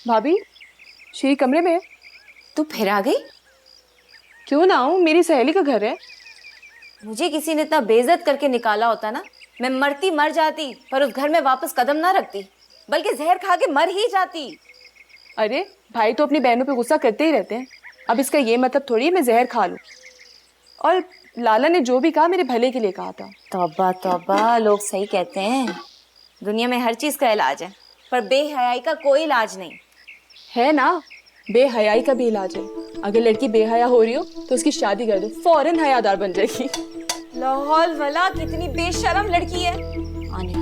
भाभी, श्री कमरे में। तू फिर आ गई? क्यों ना आऊं, मेरी सहेली का घर है। मुझे किसी ने इतना बेइज्जत करके निकाला होता ना, मैं मरती मर जाती, पर उस घर में वापस कदम ना रखती, बल्कि जहर खा के मर ही जाती। अरे भाई तो अपनी बहनों पे गुस्सा करते ही रहते हैं। अब इसका ये मतलब थोड़ी है मैं जहर खा लूं। और लाला ने जो भी कहा मेरे भले के लिए कहा था। तौबा तौबा, लोग सही कहते हैं, दुनिया में हर चीज का इलाज है, पर बेहयाई का कोई इलाज नहीं है ना। बेहयाई का भी इलाज है। अगर लड़की बेहया हो रही हो तो उसकी शादी कर दो, फौरन हयादार बन जाएगी। लाहौल वला, कितनी बेशरम लड़की है। आने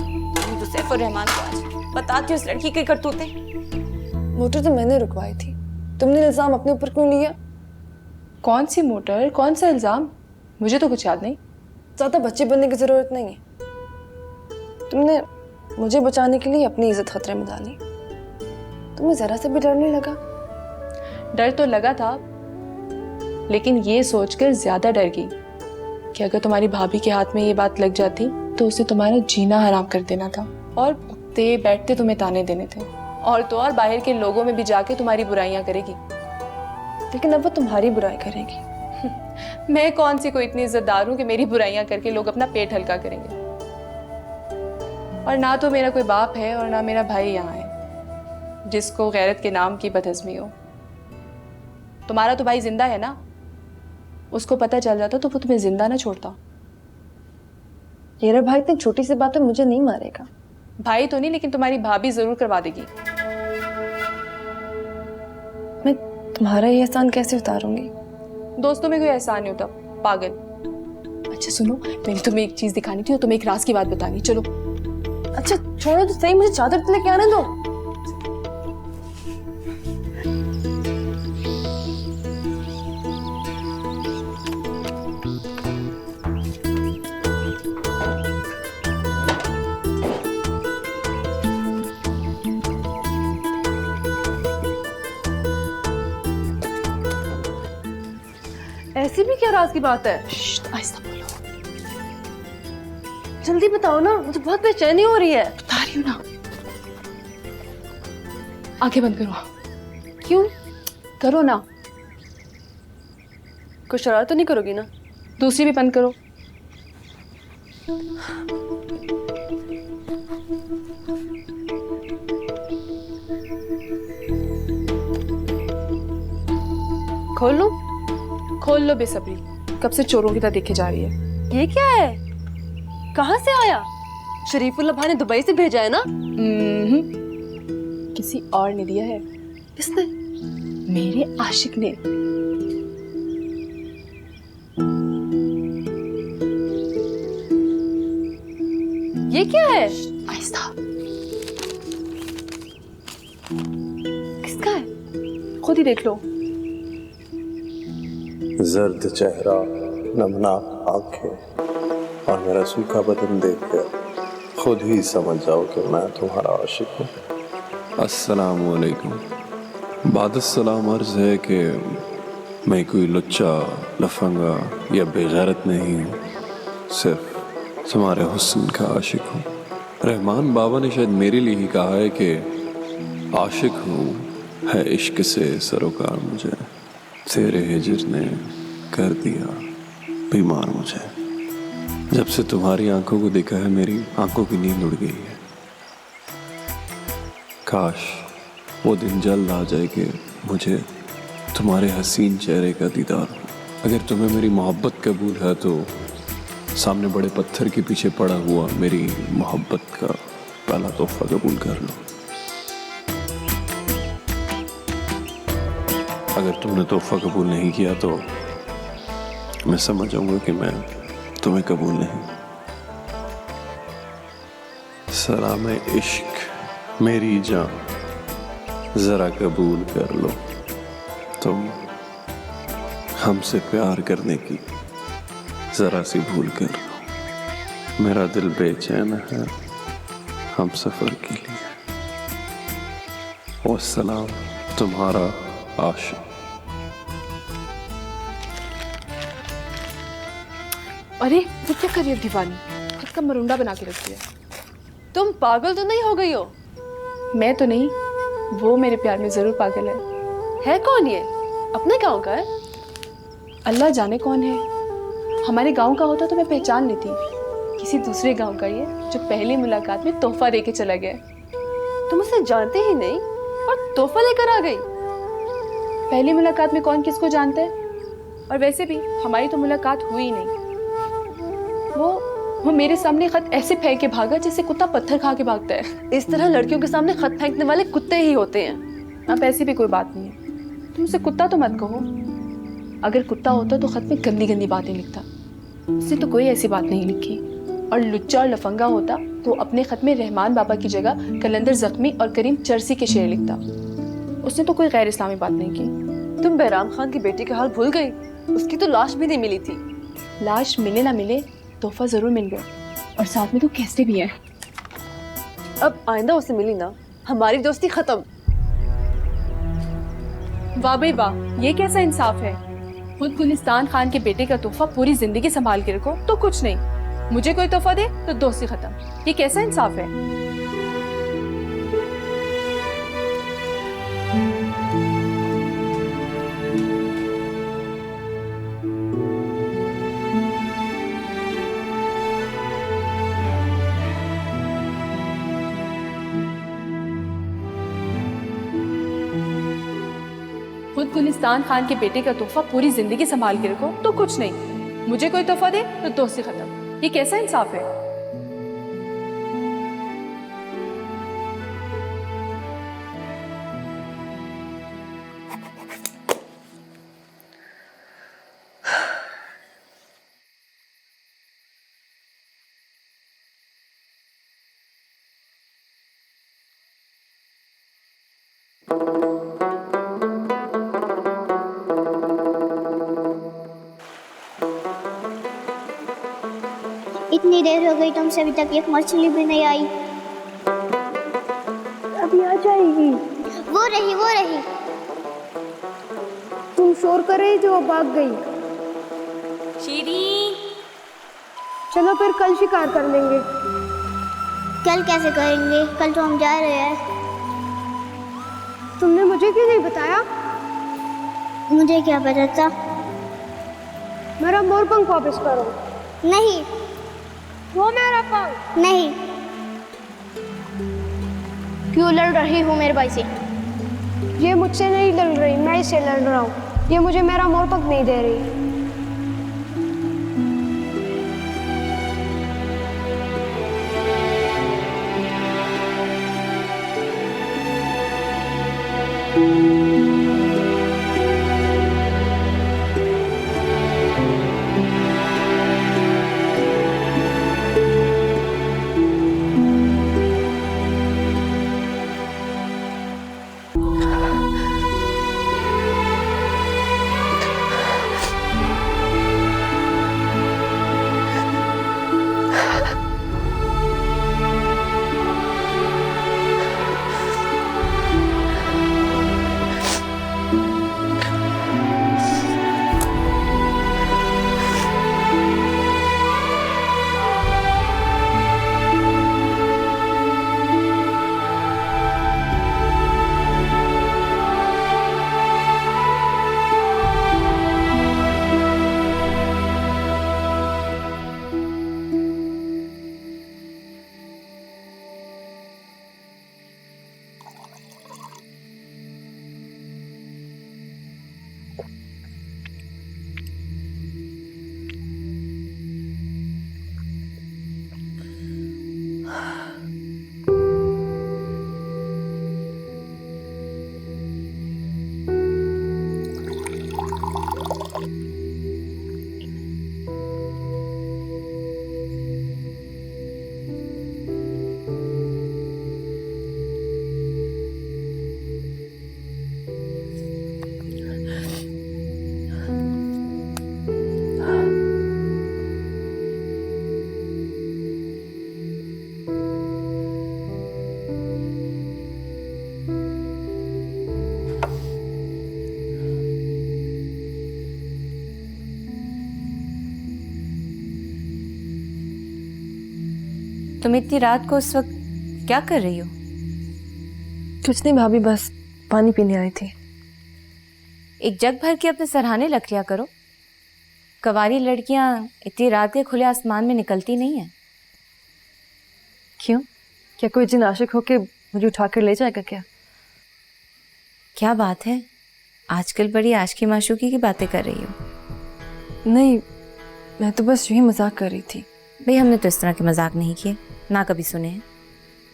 तो सैफ और रहमान को आज बताती उस लड़की की करतूतें। मोटर तो मैंने रुकवाई थी, तुमने इल्जाम अपने ऊपर क्यों लिया? कौन सी मोटर, कौन सा इल्जाम? मुझे तो कुछ याद नहीं। ज्यादा बच्चे बनने की जरूरत नहीं है। तुमने मुझे बचाने के लिए अपनी इज्जत खतरे में डाली। तुम्हें जरा से भी डर नहीं लगा? डर तो लगा था, लेकिन ये सोचकर ज्यादा डर गई कि अगर तुम्हारी भाभी के हाथ में ये बात लग जाती तो उसे तुम्हारा जीना हराम कर देना था और उठते बैठते तुम्हें ताने देने थे, और तो और बाहर के लोगों में भी जाके तुम्हारी बुराइयां करेगी। लेकिन अब वो तुम्हारी बुराई करेगी। मैं कौन सी कोई इतनी इज्जतदार हूं कि मेरी बुराइयां करके लोग अपना पेट हल्का करेंगे। और ना तो मेरा कोई बाप है और ना मेरा भाई यहाँ है जिसको गैरत के नाम की बदहज़मी हो। तुम्हारा तो भाई जिंदा है ना, उसको पता चल जाता तो वो तुम्हें जिंदा ना छोड़ता। मेरा भाई इतनी छोटी सी बात पे मुझे नहीं मारेगा। भाई तो नहीं, लेकिन तुम्हारी भाभी जरूर करवा देगी। मैं तुम्हारा ये एहसान कैसे उतारूंगी? दोस्तों में कोई एहसान नहीं होता, पागल। अच्छा सुनो, मैंने तुम्हें एक चीज दिखानी थी और तुम्हें एक राज की बात बतानी। चलो। अच्छा छोड़ो तो सही, मुझे चादर तो लेके आने दो। ऐसी भी क्या राज की बात है? आहिस्ता बोलो। जल्दी बताओ ना, मुझे बहुत बेचैनी हो रही है। बता रही हूँ ना। आंखें बंद करो। क्यों? करो ना। कुछ शरारत तो नहीं करोगी ना? दूसरी भी बंद करो। खोल लूं? खोल लो बेसब्री, कब से चोरों की तरह देखे जा रही है। ये क्या है? कहाँ से आया? शरीफुल्लाह भाई ने दुबई से भेजा है ना? किसी और ने दिया है। किसने? मेरे आशिक ने। ये क्या है? आहिस्ता। किसका है? खुद ही देख लो। जर्द चेहरा, नमनाक आंखें और मेरा सूखा बदन देखकर खुद ही समझ जाओ कि मैं तुम्हारा आशिक हूँ। अस्सलामु अलैकुम। बादस्सलाम अर्ज़ है कि मैं कोई लुच्चा, लफंगा या बेगैरत नहीं हूँ, सिर्फ तुम्हारे हुस्न का आशिक हूँ। रहमान बाबा ने शायद मेरे लिए ही कहा है कि आशिक हूँ है इश्क से सरोकार मुझे, तेरे हिजर ने कर दिया बीमार मुझे। जब से तुम्हारी आंखों को देखा है मेरी आंखों की नींद उड़ गई है। काश वो दिन जल्द आ जाए कि मुझे तुम्हारे हसीन चेहरे का दीदार हो। अगर तुम्हें मेरी मोहब्बत कबूल है तो सामने बड़े पत्थर के पीछे पड़ा हुआ मेरी मोहब्बत का पहला तोहफा कबूल कर लो। अगर तुमने तोहफा कबूल नहीं किया तो मैं समझ जाऊंगा कि मैं तुम्हें कबूल नहीं। सलाम इश्क मेरी जान, जरा कबूल कर लो, तुम हमसे प्यार करने की जरा सी भूल कर लो। मेरा दिल बेचैन है हम सफर के लिए। ओ सलाम तुम्हारा आशिक। अरे वो क्या कर रही है दीवानी, खुद का मरुंडा बना के रख दिया। तुम पागल तो नहीं हो गई हो? मैं तो नहीं, वो मेरे प्यार में जरूर पागल है कौन ये? अपने गांव का है? अल्लाह जाने कौन है। हमारे गांव का होता तो मैं पहचान लेती, किसी दूसरे गांव का ये जो पहली मुलाकात में तोहफा दे के चला गया। तुम उसे जानते ही नहीं और तोहफा लेकर आ गई। पहली मुलाकात में कौन किसको जानता है, और वैसे भी हमारी तो मुलाकात हुई ही नहीं। वो मेरे सामने खत ऐसे फेंक के भागा जैसे कुत्ता पत्थर खा के भागता है। इस तरह लड़कियों के सामने खत फेंकने वाले कुत्ते ही होते हैं। अब ऐसी भी कोई बात नहीं है, तुम उसे कुत्ता तो मत कहो। अगर कुत्ता होता तो खत में गंदी गंदी बातें लिखता, उसने तो कोई ऐसी बात नहीं लिखी। और लुच्चा और लफंगा होता तो अपने खत में रहमान बाबा की जगह कलंदर जख्मी और करीम चरसी के शेर लिखता। उसने तो कोई गैर इस्लामी बात नहीं की। तुम बहराम खान की बेटी का हाल भूल गई? उसकी तो लाश भी नहीं मिली थी। लाश मिले ना मिले, तोहफा जरूर मिल गया, और साथ में तो कैसे भी है। अब आइंदा उसे मिली ना, हमारी दोस्ती खत्म। वाह भाई वाह, ये कैसा इंसाफ है। खुद गुलिस्तान खान के बेटे का तोहफा पूरी जिंदगी संभाल के रखो तो कुछ नहीं, मुझे कोई तोहफा दे तो दोस्ती खत्म। ये कैसा इंसाफ है। खुद गुलिस्तान खान के बेटे का तोहफा पूरी जिंदगी संभाल के रखो तो कुछ नहीं, मुझे कोई तोहफा दे तो दोस्ती खत्म। ये कैसा इंसाफ है। इतनी देर हो गई तुमसे अभी तक एक मछली भी नहीं आई। अभी आ जाएगी। वो रही। तुम शोर कर रही थी, वो भाग गई। शीरी, चलो फिर कल शिकार कर लेंगे। कल कैसे करेंगे, कल तो हम जा रहे हैं। तुमने मुझे क्यों नहीं बताया? मुझे क्या पता था। मेरा मोरपंख वापस करो। नहीं वो मेरा पंख। नहीं। क्यों लड़ रही हूँ मेरे भाई से? ये मुझसे नहीं लड़ रही, मैं इससे लड़ रहा हूँ। ये मुझे मेरा मोरपंख नहीं दे रही। तुम इतनी रात को उस वक्त क्या कर रही हो? कुछ नहीं भाभी, बस पानी पीने आई थी। एक जग भर के अपने सराहने रख लिया करो। कवारी लड़कियां इतनी रात के खुले आसमान में निकलती नहीं है। क्यों? क्या कोई जिन आशिक होके मुझे उठाकर ले जाएगा क्या? क्या बात है, आजकल बड़ी आशिकी माशूकी की बातें कर रही हो। नहीं, मैं तो बस यूं ही मजाक कर रही थी। भाई हमने तो इस तरह के मजाक नहीं किए, ना कभी सुने हैं।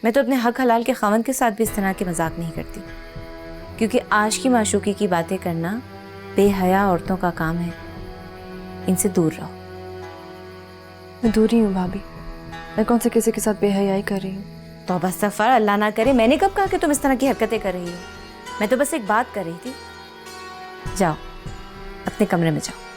मैं तो अपने हक हलाल के खावंद के साथ भी इस तरह के मजाक नहीं करती, क्योंकि आशिकी माशूकी की बातें करना बेहया औरतों का काम है। इनसे दूर रहो। मैं दूर ही हूँ भाभी, मैं कौन से किसी के साथ बेहयाई कर रही हूँ? तौबा इस्तग़फ़ार, अल्लाह ना करे। मैंने कब कहा कि तुम इस तरह की हरकतें कर रही हो? मैं तो बस एक बात कर रही थी। जाओ अपने कमरे में जाओ।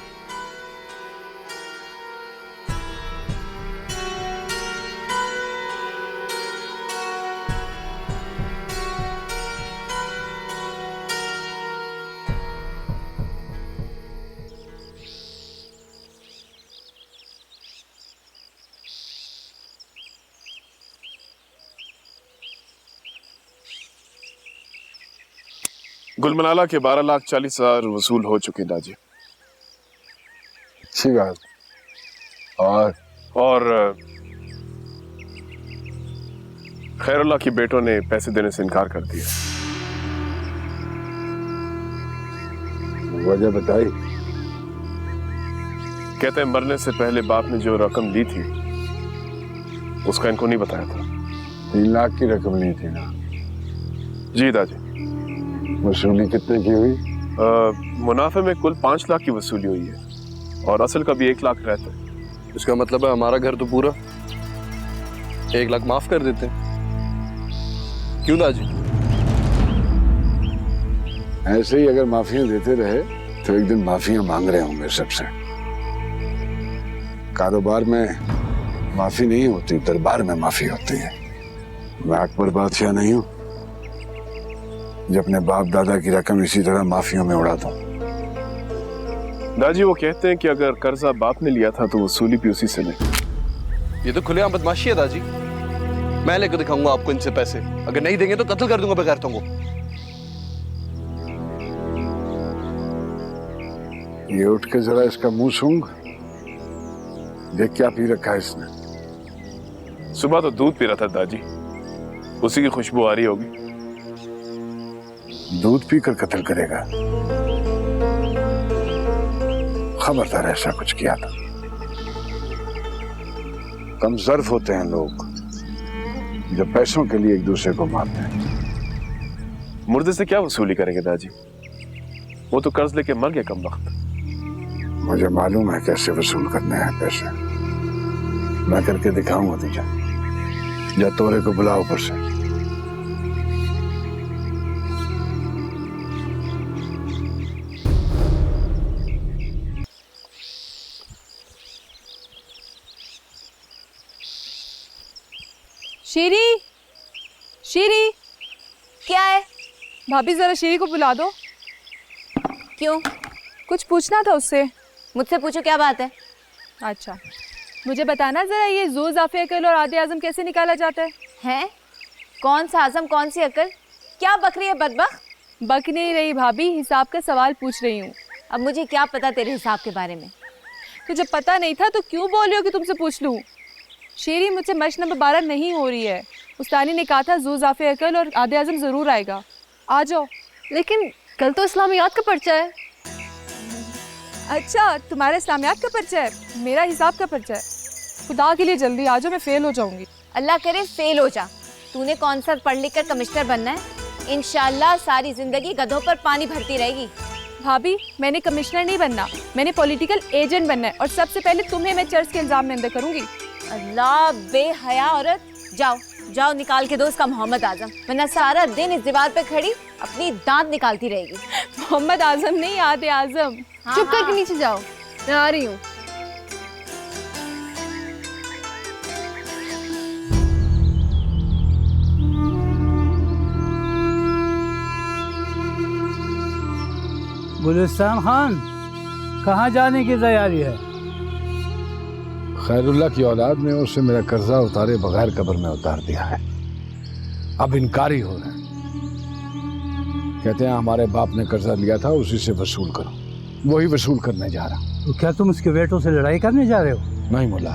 गुलमनाला के 12,40,000 वसूल हो चुके दाजी। अच्छी बात। और खैरुल्लाह की बेटों ने पैसे देने से इनकार कर दिया। वजह बताई? कहते हैं मरने से पहले बाप ने जो रकम ली थी उसका इनको नहीं बताया था। 3 लाख की रकम ली थी ना? जी दादी। वसूली कितने की हुई? मुनाफे में कुल 5 लाख की वसूली हुई है और असल का भी 1 लाख रहता है। इसका मतलब है हमारा घर तो पूरा 1 लाख माफ कर देते हैं। क्यों दाजी? ऐसे ही अगर माफियां देते रहे तो एक दिन माफियां मांग रहे होंगे सबसे। कारोबार में माफी नहीं होती, दरबार में माफी होती है। मैं अकबर बादशाह नहीं हूं जो अपने बाप दादा की रकम इसी तरह माफियों में उड़ा दूं। दादी वो कहते हैं कि अगर कर्जा बाप ने लिया था तो वसूली भी उसी से ले। ये तो खुलेआम बदमाशी है दाजी। मैं लेकर दिखाऊंगा आपको इनसे पैसे। अगर नहीं देंगे तो कत्ल कर दूंगा बेगैरतों को। ये उठ के जरा इसका मुंह सूंघ, देख क्या पी रखा है इसने। सुबह तो दूध पी रहा था दादी, उसी की खुशबू आ रही होगी। दूध पीकर कत्ल करेगा? खबरदार ऐसा कुछ किया था। कम ज़र्फ होते हैं लोग जो पैसों के लिए एक दूसरे को मारते हैं। मुर्दे से क्या वसूली करेंगे दादी? वो तो कर्ज लेके मर गया कम वक्त। मुझे मालूम है कैसे वसूल करने हैं पैसे। मैं करके दिखाऊंगा तुझे। या तोरे को बुलाओ ऊपर से। शीरी, शीरी, क्या है? भाभी जरा शीरी को बुला दो। क्यों? कुछ पूछना था उससे। मुझसे पूछो, क्या बात है? अच्छा, मुझे बताना जरा, ये ज़ो ज़ाफ़े अकल और आदे आज़म कैसे निकाला जाता है? हैं? कौन सा आज़म, कौन सी अकल? क्या बक रही है बदबख्त? बक नहीं रही भाभी, हिसाब का सवाल पूछ रही हूँ। अब मुझे क्या पता तेरे हिसाब के बारे में? तो जब पता नहीं था तो क्यों बोल रही हो कि तुमसे पूछ लूँ? शेरी, मुझसे मश्क नंबर 12 नहीं हो रही है। उस्तानी ने कहा था ज़ो ज़ाफ़े अकल और आदे आज़म ज़रूर आएगा। आ जाओ। लेकिन कल तो इस्लामियात का पर्चा है। अच्छा, तुम्हारा इस्लामियात का पर्चा है, मेरा हिसाब का पर्चा है। खुदा के लिए जल्दी आ जाओ, मैं फेल हो जाऊंगी। अल्लाह करे फेल हो जा। तूने कौन सा पढ़ लिख कर कमिश्नर बनना है? इंशाल्लाह सारी जिंदगी गधों पर पानी भरती रहेगी। भाभी, मैंने कमिश्नर नहीं बनना, मैंने पॉलिटिकल एजेंट बनना है और सबसे पहले तुम्हें मैं चर्च के इल्जाम में अंदर करूंगी। अल्लाह, बेहया औरत। जाओ जाओ, निकाल के दो उसका मोहम्मद आजम, वरना सारा दिन इस दीवार पे खड़ी अपनी दांत निकालती रहेगी। मोहम्मद आजम नहीं, आदे आजम। चुप करके नीचे जाओ, मैं आ रही हूँ। गुलिस्तान खान, कहाँ जाने की तैयारी है? खैरुल्लाह की औलाद ने उससे मेरा कर्जा उतारे बगैर कब्र में उतार दिया है। अब इनकारी हो रहे हैं। कहते हैं हमारे बाप ने कर्जा लिया था, उसी से वसूल करो। वही वसूल करने जा रहा। तो क्या तुम उसके बेटों से लड़ाई करने जा रहे हो? नहीं मुल्ला,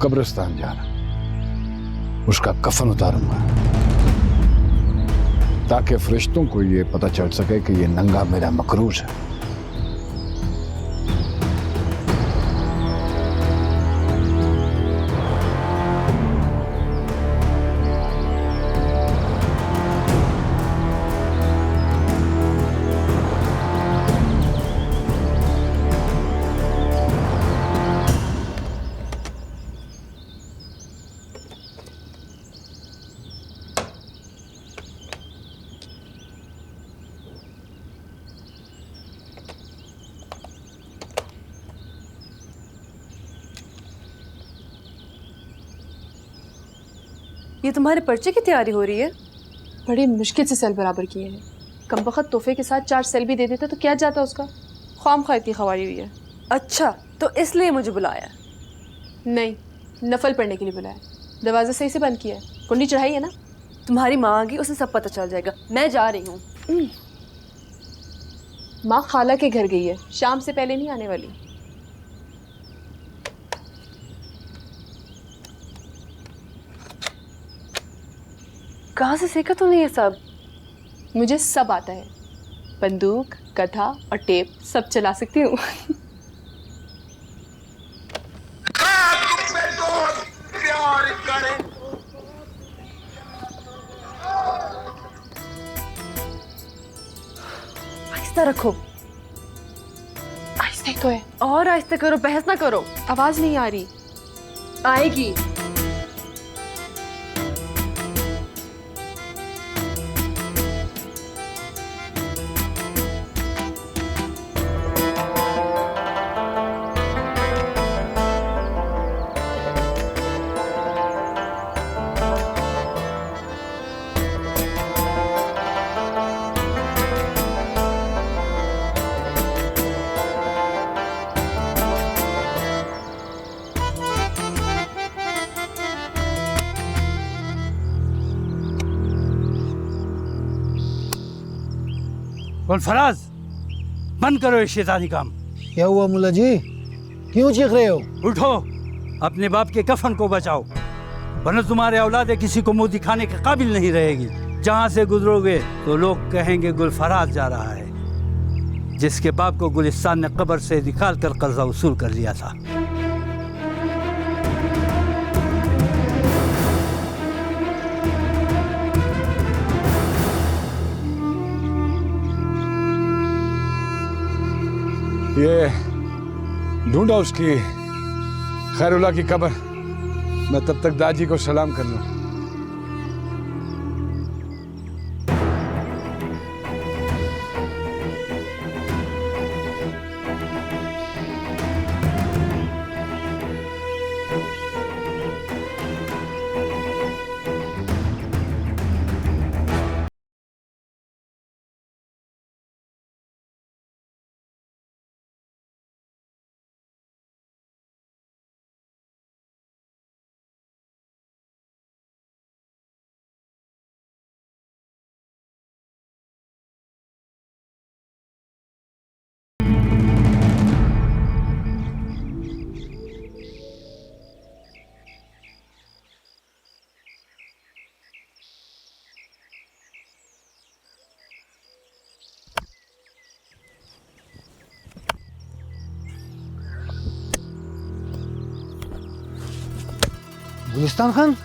कब्रिस्तान जा रहा, उसका कफन उतारूंगा ताकि फरिश्तों को ये पता चल सके कि ये नंगा मेरा मकरूज है। ये तुम्हारे पर्चे की तैयारी हो रही है? बड़ी मुश्किल से सेल बराबर किए हैं। कम वक्त तोहफे के साथ 4 सेल भी दे देता तो क्या जाता उसका। ख्वाम खा इतनी खवारी हुई है। अच्छा, तो इसलिए मुझे बुलाया? नहीं, नफल पढ़ने के लिए बुलाया। दरवाज़ा सही से बंद किया है, कुंडी चढ़ाई है ना? तुम्हारी माँ आ गई, उसे सब पता चल जाएगा। मैं जा रही हूँ। माँ खाला के घर गई है, शाम से पहले नहीं आने वाली। कहाँ से सीखा तूने ये सब? मुझे सब आता है, बंदूक, कथा और टेप सब चला सकती हूँ। आहिस्ता रखो। आहिस्ते तो है। और आहिस्ते करो, बहस ना करो। आवाज नहीं आ रही। आएगी। गुलफराज, बंद करो ये शैतानी काम। क्या हुआ मुल्ला जी, क्यों चीख रहे हो? उठो, अपने बाप के कफन को बचाओ, वरना तुम्हारे औलादे किसी को मुंह दिखाने के काबिल नहीं रहेगी। जहाँ से गुजरोगे तो लोग कहेंगे गुलफराज जा रहा है, जिसके बाप को गुलिस्तान ने कब्र से निकाल कर कर्जा वसूल कर लिया था। ये ढूंढा उसकी खैरुल्लाह की कब्र, मैं तब तक दादी को सलाम कर लूं। गुलिस्तान खान,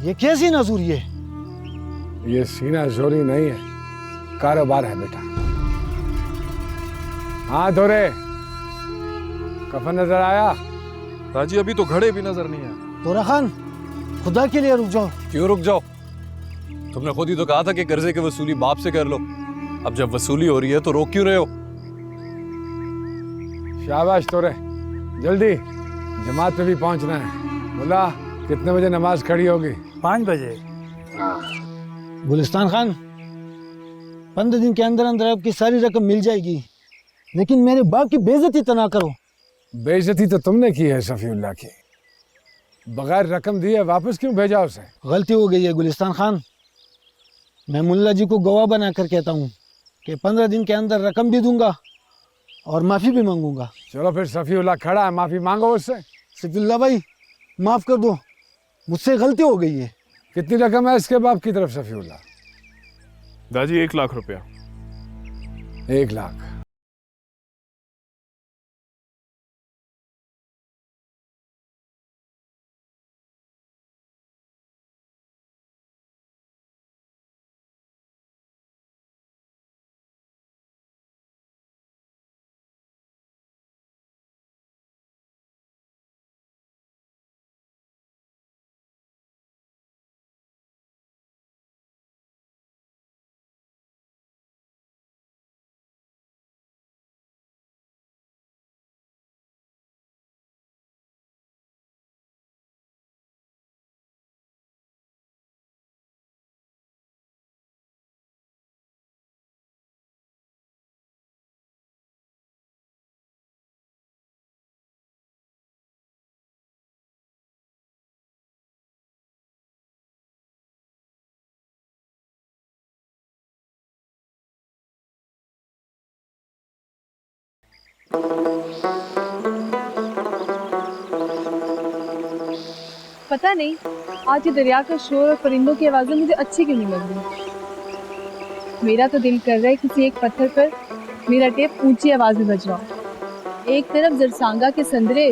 ये क्या सीना जोरी है? ये सीना जोरी नहीं है, कारोबार है बेटा। हाँ धोरे, कफन नजर आया? राजी अभी तो घड़े भी नजर नहीं आए। तोरा खान, खुदा के लिए रुक जाओ। क्यों रुक जाओ? तुमने खुद ही तो कहा था कि कर्जे की वसूली बाप से कर लो। अब जब वसूली हो रही है तो रोक क्यों रहे हो? शाबाश तोरे, जल्दी जमात पे भी पहुंचना है। बोला कितने बजे नमाज खड़ी होगी? 5 बजे। गुलिस्तान खान, 15 दिन के अंदर अंदर आपकी सारी रकम मिल जाएगी, लेकिन मेरे बाप की बेइज्जती तो ना करो। बेइज्जती तो तुमने की है सफीउल्लाह की, बगैर रकम दिए वापस क्यों भेजा उसे? गलती हो गई है गुलिस्तान खान, मैं मुल्ला जी को गवाह बना कर कहता हूँ कि 15 दिन के अंदर रकम भी दूंगा और माफ़ी भी मांगूंगा। चलो फिर सफीउल्लाह खड़ा है, माफी मांगो उससे। सफीउल्लाह भाई माफ़ कर दो, मुझसे गलती हो गई है। कितनी रकम है इसके बाप की तरफ सफीउल्लाह? दादी 1 लाख रुपया। 1 लाख। पता नहीं आज ये दरिया का शोर और परिंदों की आवाज़ें मुझे अच्छी क्यों नहीं लग रही। मेरा तो दिल कर रहा है किसी एक पत्थर पर मेरा टेप ऊंची आवाज में बज रहा हो। एक तरफ जरसांगा के संदरे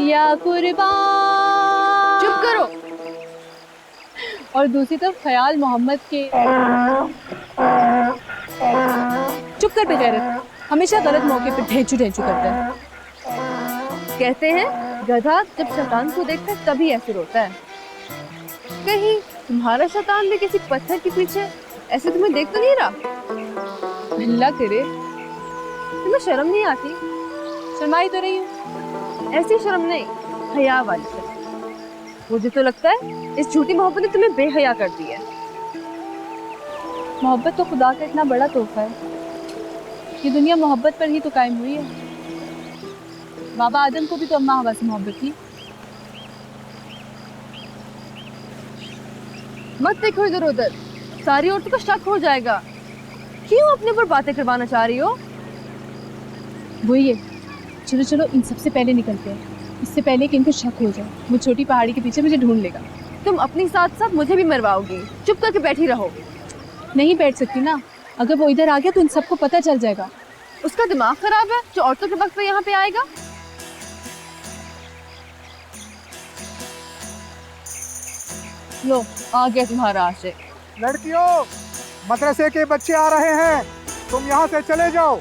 या कुर्बान, चुप करो, और दूसरी तरफ ख्याल मोहम्मद के। चुप कर बेगैरत, हमेशा गलत मौके पर ढेंचू ढेंचू करता है। कहते हैं गधा जब शैतान को देखता है तभी ऐसे रोता है। कहीं तुम्हारा शैतान भी किसी पत्थर के पीछे ऐसे तुम्हें देख तो नहीं रहा? अल्लाह करे, तुम्हें शर्म नहीं आती? शर्माई तो रही हूँ। ऐसी शर्म नहीं, हया वाली शर्म। मुझे तो लगता है इस झूठी मोहब्बत ने तुम्हें बेहया कर दी है। मोहब्बत तो खुदा का इतना बड़ा तोहफा है। ये दुनिया मोहब्बत पर ही तो कायम हुई है। बाबा आदम को भी तो अम्मा हवा से मोहब्बत थी। मत देखो इधर उधर, सारी औरतों को शक हो जाएगा। क्यों अपने पर बातें करवाना चाह रही हो? वही है, चलो चलो इन सबसे पहले निकलते हैं, इससे पहले कि इनको शक हो जाए। वो छोटी पहाड़ी के पीछे मुझे ढूंढ लेगा। तुम अपनी साथ साथ मुझे भी मरवाओगी। चुप करके बैठी रहो। नहीं बैठ सकती ना, अगर वो इधर आ गया तो इन सबको पता चल जाएगा। उसका दिमाग खराब है जो औरतों के वक्त पे यहाँ पे आएगा। लो आ गया तुम्हारा आशिक। लड़कियों, मदरसे के बच्चे आ रहे हैं, तुम यहाँ से चले जाओ।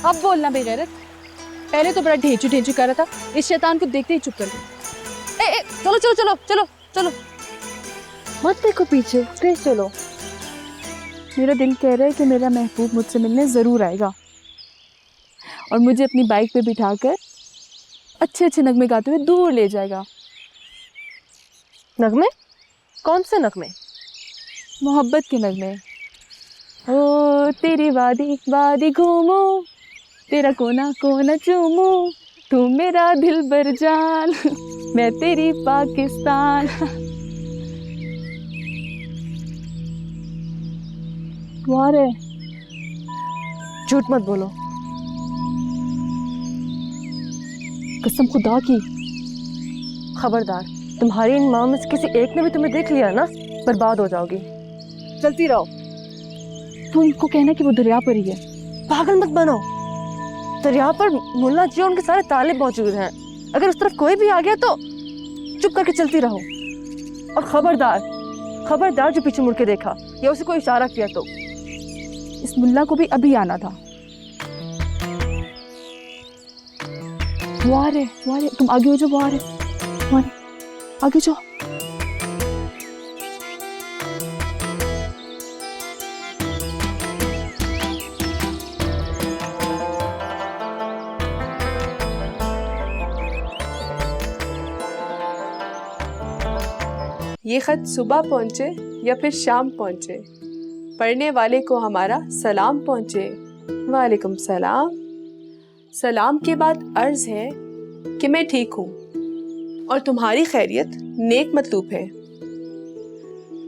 अब बोलना बेगैरत, पहले तो बड़ा ढेंचू ढेंचू कर रहा था, इस शैतान को देखते ही चुप कर गया। चलो चलो चलो चलो चलो, मत देखो पीछे, फिर चलो। मेरा दिल कह रहा है कि मेरा महबूब मुझसे मिलने ज़रूर आएगा और मुझे अपनी बाइक पे बिठाकर अच्छे अच्छे नगमे गाते हुए दूर ले जाएगा। नगमे? कौन से नगमे? मोहब्बत के नगमे। ओ तेरी वादी वादी घूमो, तेरा कोना कोना चूमो, तू मेरा दिल बर जान, मैं तेरी पाकिस्तान। वाह रे, झूठ मत बोलो। कसम खुदा की। खबरदार, तुम्हारी इन माँ में से किसी एक ने भी तुम्हें देख लिया ना, बर्बाद हो जाओगी। चलती रहो। तू इनको कहना कि वो दरिया पर ही है। पागल मत बनो। दरिया पर मुल्ला जी और उनके सारे ताले मौजूद हैं। अगर उस तरफ कोई भी आ गया तो चुप करके चलती रहो। और खबरदार, खबरदार जो पीछे मुड़ के देखा या उसे कोई इशारा किया तो। इस मुल्ला को भी अभी आना था। वो आ रहे, तुम आगे हो जाओ, वो आ रहे, आगे जाओ। ये खत सुबह पहुंचे या फिर शाम पहुंचे, पढ़ने वाले को हमारा सलाम पहुंचे। वालेकुम सलाम। सलाम के बाद अर्ज है कि मैं ठीक हूँ और तुम्हारी खैरियत नेक मतलूब है।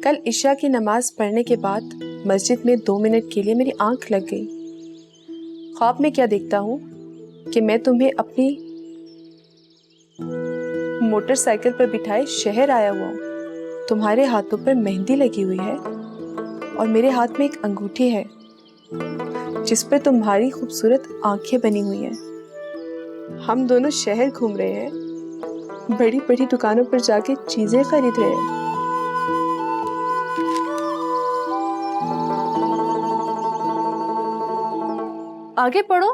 कल इशा की नमाज पढ़ने के बाद मस्जिद में 2 मिनट के लिए मेरी आंख लग गई। ख्वाब में क्या देखता हूँ कि मैं तुम्हें अपनी मोटरसाइकिल पर बिठाए शहर आया हुआ हूँ। तुम्हारे हाथों पर मेहंदी लगी हुई है और मेरे हाथ में एक अंगूठी है जिस पर तुम्हारी खूबसूरत आंखें बनी हुई हैं। हम दोनों शहर घूम रहे हैं, बड़ी बड़ी दुकानों पर जाके चीजें खरीद रहे हैं। आगे पढ़ो।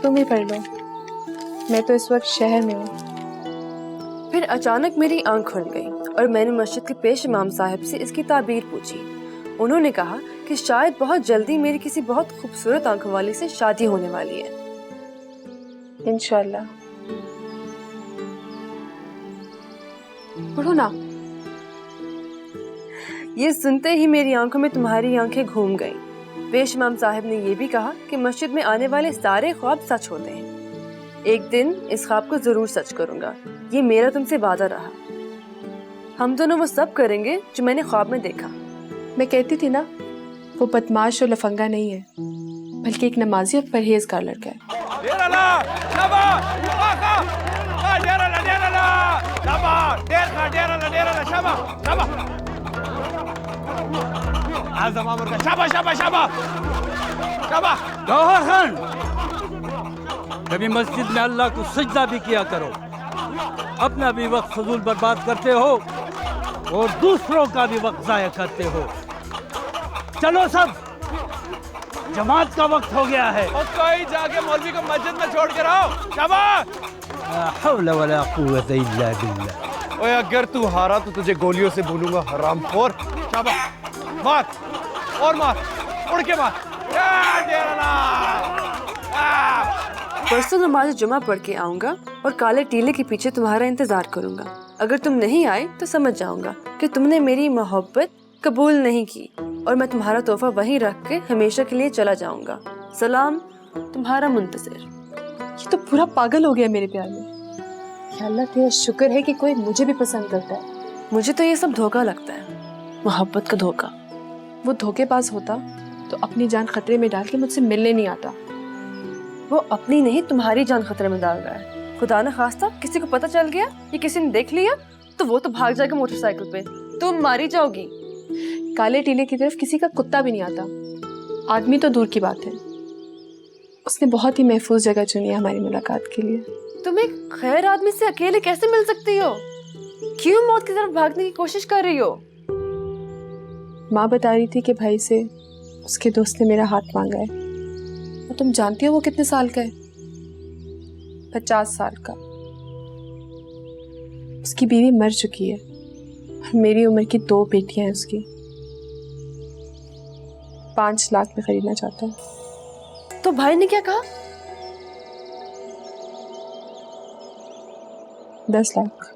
तुम ही पढ़ लो, मैं तो इस वक्त शहर में हूँ। फिर अचानक मेरी आंख खुल गई और मैंने मस्जिद के पेश इमाम साहब से इसकी ताबीर पूछी। उन्होंने कहा कि शायद बहुत जल्दी मेरी किसी बहुत खूबसूरत आंखों वाली से शादी होने वाली है। इंशाल्लाह। पढ़ो ना। ये सुनते ही मेरी आंखों में तुम्हारी आंखें घूम गईं। पेश इमाम साहब ने ये भी कहा कि मस्जिद में आने वाले सारे ख्वाब सच होते हैं। एक दिन इस ख्वाब को जरूर सच करूंगा, ये मेरा तुमसे वादा रहा। हम दोनों वो सब करेंगे जो मैंने ख्वाब में देखा। मैं कहती थी ना, वो बदमाश और लफंगा नहीं है, बल्कि एक नमाजी और परहेजगार लड़का है। गौहर खान, कभी मस्जिद में अल्लाह को सजदा भी किया करो। अपना भी वक्त फजूल बर्बाद करते हो और दूसरों का भी वक्त जाया करते हो। चलो सब, जमात का वक्त हो गया है। और कोई जाके मौलवी को मस्जिद में छोड़ कर आओ। शाबाश। ला हौला वला कुव्वता इल्ला बिल्लाह। ओए अगर तू हारा तो तुझे गोलियों से भूलूंगा, हरामखोर। शाबाश, मार और मार, उड़ के मार। परसों नमाज जुमा पढ़ के आऊंगा और काले टीले के पीछे तुम्हारा इंतजार करूंगा। अगर तुम नहीं आए तो समझ जाऊंगा कि तुमने मेरी मोहब्बत कबूल नहीं की और मैं तुम्हारा तोहफा वहीं रख के हमेशा के लिए चला जाऊंगा। सलाम, तुम्हारा मुंतज़िर। ये तो पूरा पागल हो गया मेरे प्यार में। या अल्लाह तेरा शुक्र है कि कोई मुझे भी पसंद करता है। मुझे तो ये सब धोखा लगता है, मोहब्बत का धोखा। वो धोखेबाज होता तो अपनी जान खतरे में डाल के मुझसे मिलने नहीं आता। वो अपनी नहीं तुम्हारी जान खतरे में डाल रहा है। खुदा न खास्ता किसी को पता चल गया या किसी ने देख लिया तो वो तो भाग जाएगा मोटरसाइकिल पे, तुम मारी जाओगी। काले टीले की तरफ किसी का कुत्ता भी नहीं आता। आदमी तो दूर की बात है, उसने बहुत ही महफूज जगह चुनी है हमारी मुलाकात के लिए। तुम एक खैर आदमी से अकेले कैसे मिल सकती हो? क्यों मौत की तरफ भागने की कोशिश कर रही हो? माँ बता रही थी कि भाई से उसके दोस्त ने मेरा हाथ मांगा है। और तुम जानती हो वो कितने साल का है? 50 साल का। उसकी बीवी मर चुकी है और मेरी उम्र की 2 बेटियां हैं उसकी। 5 लाख में खरीदना चाहता है। तो भाई ने क्या कहा? 10 लाख।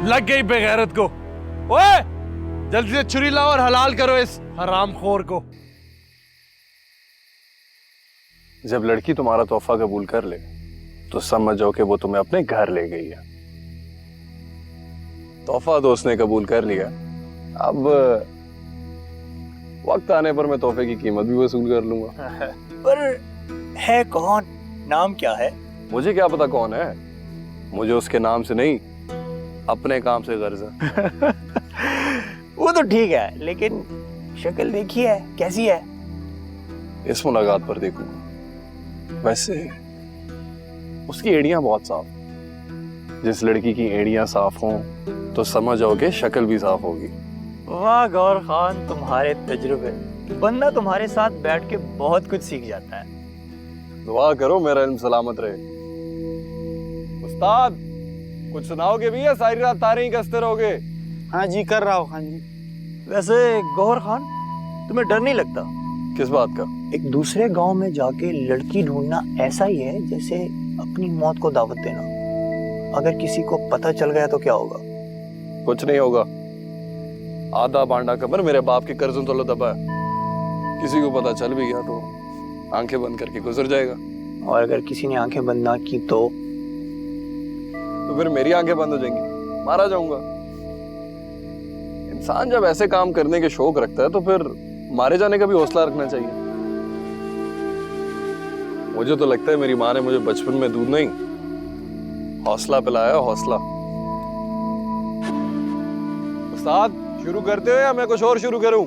लग गई बेगैरत को। ओए, जल्दी से छुरी लाओ और हलाल करो इस हरामखोर को। जब लड़की तुम्हारा तोहफा कबूल कर ले तो समझ जाओ कि वो तुम्हें अपने घर ले गई है। तोहफा तो उसने कबूल कर लिया, अब वक्त आने पर मैं तोहफे की कीमत भी वसूल कर लूंगा। पर है कौन? नाम क्या है? मुझे क्या पता कौन है, मुझे उसके नाम से नहीं अपने काम से गर्ज है। वो तो ठीक है, लेकिन शक्ल देखी है कैसी है? इस मुलाकात पर देखूंगा। वैसे उसकी एड़ियां बहुत साफ, जिस लड़की की एड़ियां साफ हों तो समझ आओ कि शक्ल भी साफ होगी। वाह गौर खान, तुम्हारे तजुर्बे। बंदा तुम्हारे साथ बैठ के बहुत कुछ सीख जाता है। दुआ करो मेरा इल्म सलामत रहे। उस्ताद, कुछ सुनाओगे भी या सारी रात तारे ही कसते रहोगे? हाँ जी, कर रहा हूँ खान जी। वैसे गौहर खान, तुम्हें डर नहीं लगता? किस बात का? एक दूसरे गांव में जाके लड़की ढूंढना ऐसा ही है जैसे अपनी मौत को दावत देना। अगर किसी को पता चल गया तो क्या होगा? कुछ नहीं होगा। आधा बांडा कमर मेरे बाप के कर्जों तले दबा है। किसी को पता चल भी गया तो आंखें बंद करके गुजर जाएगा। और अगर किसी ने आंखें बंद ना की तो फिर मेरी आंखें बंद हो जाएंगी, मारा जाऊंगा। इंसान जब ऐसे काम करने के शौक रखता है तो फिर मारे जाने का भी हौसला रखना चाहिए। मुझे तो लगता है मेरी माँ ने मुझे बचपन में दूध नहीं, हौसला पिलाया, हौसला। उस्ताद शुरू करते हो या मैं कुछ और शुरू करूं?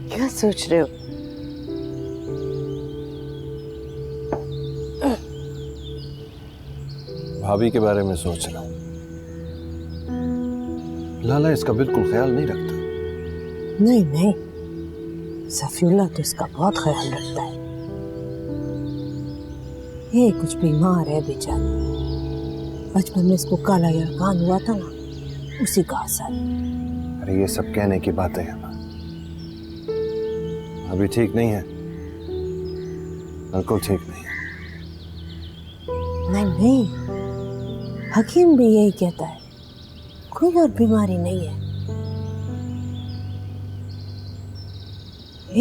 क्या सोच रहे हो? भाभी के बारे में सोच रहा हूँ। लाला इसका बिल्कुल ख्याल नहीं रखता। नहीं नहीं, सफीउल्लाह तो इसका बहुत ख्याल रखता है। ये कुछ बीमार है बेचारा। बचपन में इसको काला यरकान हुआ था ना, उसी का असर। अरे ये सब कहने की बातें हैं, अभी ठीक नहीं है, बिल्कुल ठीक नहीं है। नहीं नहीं, हकीम भी यही कहता है, कोई और बीमारी नहीं है।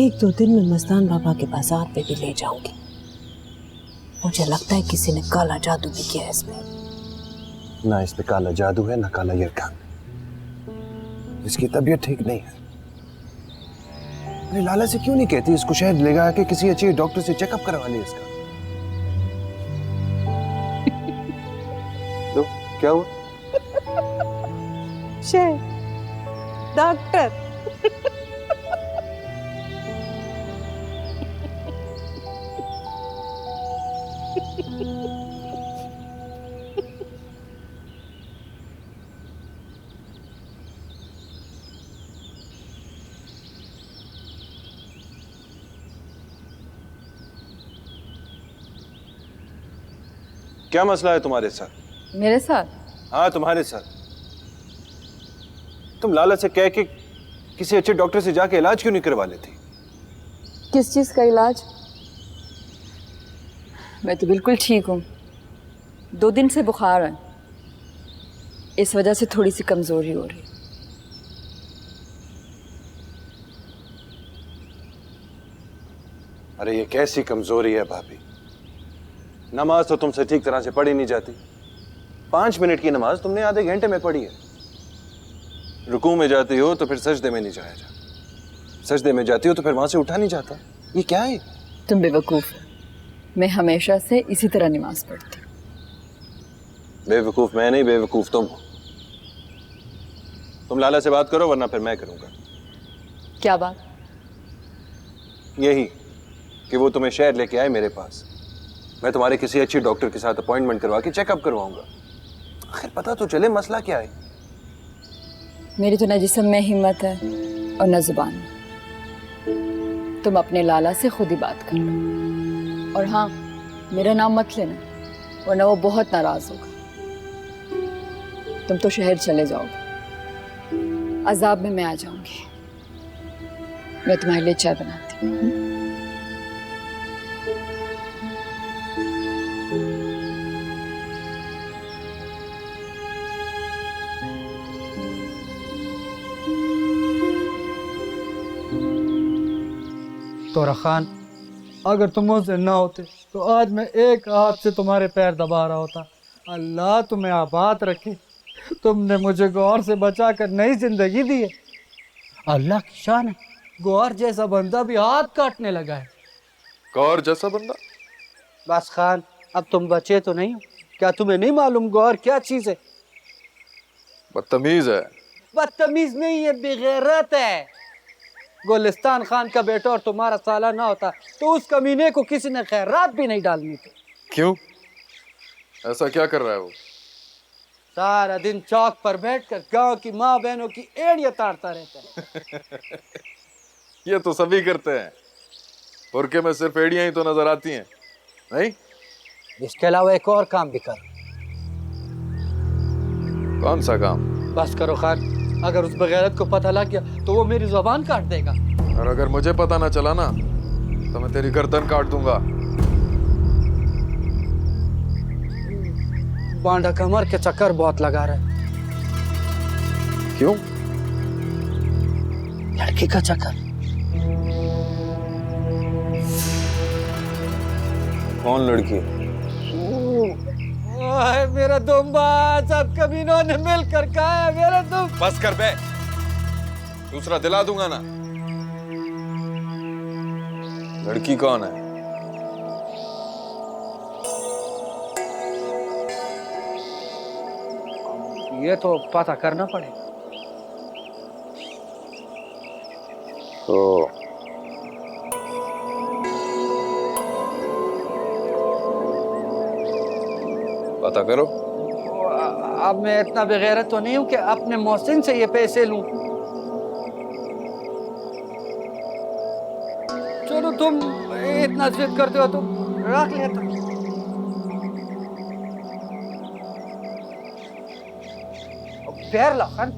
एक दो दिन में मस्तान बाबा के बाजार पे भी ले जाऊंगी। मुझे लगता है किसी ने काला जादू भी किया है इसमें। ना इस पे काला जादू है ना काला यरकान। इसकी तबीयत ठीक नहीं है। अरे लाला से क्यों नहीं कहती इसको शहर ले जा के किसी अच्छे डॉक्टर से चेकअप करवा ले इसका। तो क्या हुआ? डॉक्टर क्या मसला है तुम्हारे साथ? मेरे साथ? हाँ तुम्हारे साथ। तुम लाला से कह के किसी अच्छे डॉक्टर से जाके इलाज क्यों नहीं करवा लेती? किस चीज़ का इलाज? मैं तो बिल्कुल ठीक हूँ। 2 दिन से बुखार है, इस वजह से थोड़ी सी कमजोरी हो रही है। अरे ये कैसी कमजोरी है भाभी? नमाज तो तुमसे ठीक तरह से पढ़ी नहीं जाती। 5 मिनट की नमाज तुमने आधे घंटे में पढ़ी है। रुकू में जाती हो तो फिर सजदे में नहीं जाया जाता, सजदे में जाती हो तो फिर वहां से उठा नहीं जाता। ये क्या है? तुम बेवकूफ हो। मैं हमेशा से इसी तरह नमाज पढ़ती हूँ। बेवकूफ मैं नहीं, बेवकूफ तुम हो। तुम लाला से बात करो वरना फिर मैं करूंगा। क्या बात? यही कि वो तुम्हें शहर लेके आए मेरे पास। मैं तुम्हारे किसी अच्छी डॉक्टर के साथ अपॉइंटमेंट करवा के चेकअप करवाऊंगा। आखिर पता तो चले मसला क्या है। मेरी तो न जिस्म में हिम्मत है और न जुबान में। तुम अपने लाला से खुद ही बात कर लो। और हाँ, मेरा नाम मत लेना वरना वो बहुत नाराज होगा। तुम तो शहर चले जाओगे, अजाब में मैं आ जाऊंगी। मैं तुम्हारे लिए चाय बनाती हूँ। तोरा खान, अगर तुम मुझसे ना होते तो आज मैं एक हाथ से तुम्हारे पैर दबा रहा होता। अल्लाह तुम्हें आबाद रखे, तुमने मुझे गौर से बचाकर नई जिंदगी दी है। अल्लाह की शान है, गौर जैसा बंदा भी हाथ काटने लगा है। गौर जैसा बंदा? बस खान, अब तुम बचे तो नहीं हो? क्या तुम्हें नहीं मालूम गौर क्या चीज है? बदतमीज है। बदतमीज नहीं है, बेगैरत है। गुलिस्तान खान का बेटा और तुम्हारा साला ना होता तो उस कमीने को किसी ने खैरात भी नहीं डालनी थी। क्यों? ऐसा क्या कर रहा है वो? सारा दिन चौक पर बैठकर गांव की माँ बहनों की एड़ियां ताड़ता रहता है। ये तो सभी करते हैं। बुरके में सिर्फ एड़ियां ही तो नजर आती हैं, नहीं? इसके अलावा एक और काम भी कर। कौन सा काम? बस करो खान, अगर उस बगैरत को पता लग गया तो वो मेरी जुबान काट देगा। और अगर मुझे पता ना चला ना तो मैं तेरी गर्दन काट दूंगा। बांडा कमर के चक्कर बहुत लगा रहा है। क्यों? लड़की का चक्कर। कौन लड़की? ओए मेरा दुम्बा, सब कमीनों ने मिलकर खाया मेरा दुम। बस कर बे, दूसरा दिला दूंगा ना। लड़की कौन है? ये तो पता करना पड़ेगा। तो पता करो। अब मैं इतना बेगैरत तो नहीं हूं कि अपने मोहसिन से ये पैसे लूं। चलो तुम इतना जिद करते हो तो रख लेता। पैर ला खान।